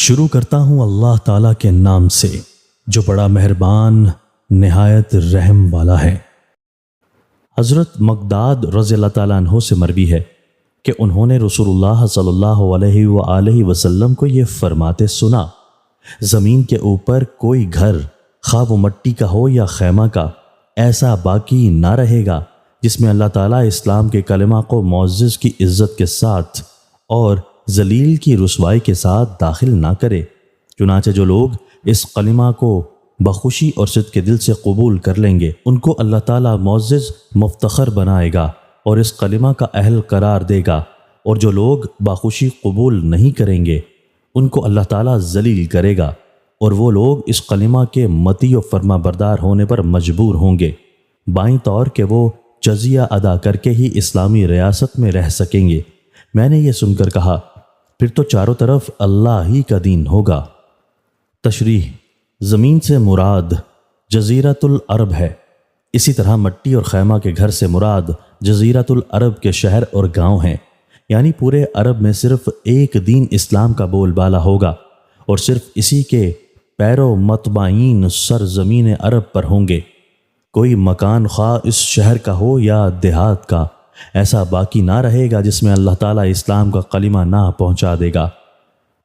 شروع کرتا ہوں اللہ تعالیٰ کے نام سے جو بڑا مہربان نہایت رحم والا ہے۔ حضرت مقداد رضی اللہ تعالیٰ عنہ سے مروی ہے کہ انہوں نے رسول اللہ صلی اللہ علیہ وآلہ وسلم کو یہ فرماتے سنا، زمین کے اوپر کوئی گھر خواہ وہ مٹی کا ہو یا خیمہ کا ایسا باقی نہ رہے گا جس میں اللہ تعالیٰ اسلام کے کلمہ کو معزز کی عزت کے ساتھ اور ذلیل کی رسوائی کے ساتھ داخل نہ کرے۔ چنانچہ جو لوگ اس کلمہ کو بخوشی اور صدق کے دل سے قبول کر لیں گے ان کو اللہ تعالیٰ معزز مفتخر بنائے گا اور اس کلمہ کا اہل قرار دے گا، اور جو لوگ بخوشی قبول نہیں کریں گے ان کو اللہ تعالیٰ ذلیل کرے گا، اور وہ لوگ اس کلمہ کے مطیع و فرما بردار ہونے پر مجبور ہوں گے، بائیں طور کہ وہ جزیہ ادا کر کے ہی اسلامی ریاست میں رہ سکیں گے۔ میں نے یہ سن کر کہا، پھر تو چاروں طرف اللہ ہی کا دین ہوگا۔ تشریح: زمین سے مراد جزیرۃ العرب ہے، اسی طرح مٹی اور خیمہ کے گھر سے مراد جزیرۃ العرب کے شہر اور گاؤں ہیں، یعنی پورے عرب میں صرف ایک دین اسلام کا بول بالا ہوگا اور صرف اسی کے پیرو متبعین سرزمین عرب پر ہوں گے۔ کوئی مکان خواہ اس شہر کا ہو یا دیہات کا ایسا باقی نہ رہے گا جس میں اللہ تعالیٰ اسلام کا کلمہ نہ پہنچا دے گا۔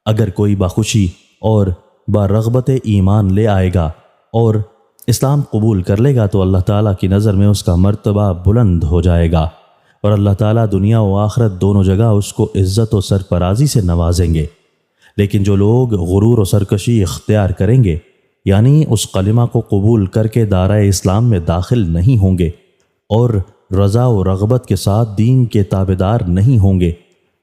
اگر کوئی بخوشی اور برغبت ایمان لے آئے گا اور اسلام قبول کر لے گا تو اللہ تعالیٰ کی نظر میں اس کا مرتبہ بلند ہو جائے گا، اور اللہ تعالیٰ دنیا و آخرت دونوں جگہ اس کو عزت و سرفرازی سے نوازیں گے۔ لیکن جو لوگ غرور و سرکشی اختیار کریں گے، یعنی اس کلمہ کو قبول کر کے دائرۂ اسلام میں داخل نہیں ہوں گے اور رضا و رغبت کے ساتھ دین کے تابعدار نہیں ہوں گے،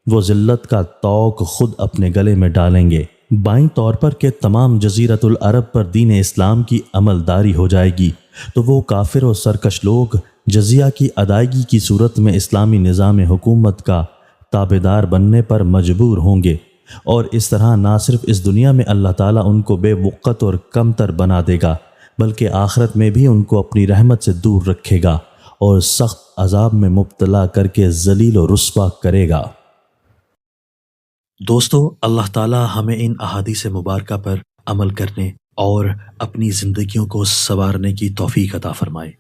وہ ذلت کا طوق خود اپنے گلے میں ڈالیں گے۔ بائیں طور پر کہ تمام جزیرۃ العرب پر دین اسلام کی عملداری ہو جائے گی تو وہ کافر و سرکش لوگ جزیہ کی ادائیگی کی صورت میں اسلامی نظام حکومت کا تابعدار بننے پر مجبور ہوں گے، اور اس طرح نہ صرف اس دنیا میں اللہ تعالیٰ ان کو بے وقت اور کمتر بنا دے گا بلکہ آخرت میں بھی ان کو اپنی رحمت سے دور رکھے گا اور سخت عذاب میں مبتلا کر کے ذلیل و رسوا کرے گا۔ دوستو، اللہ تعالیٰ ہمیں ان احادیث مبارکہ پر عمل کرنے اور اپنی زندگیوں کو سنوارنے کی توفیق عطا فرمائے۔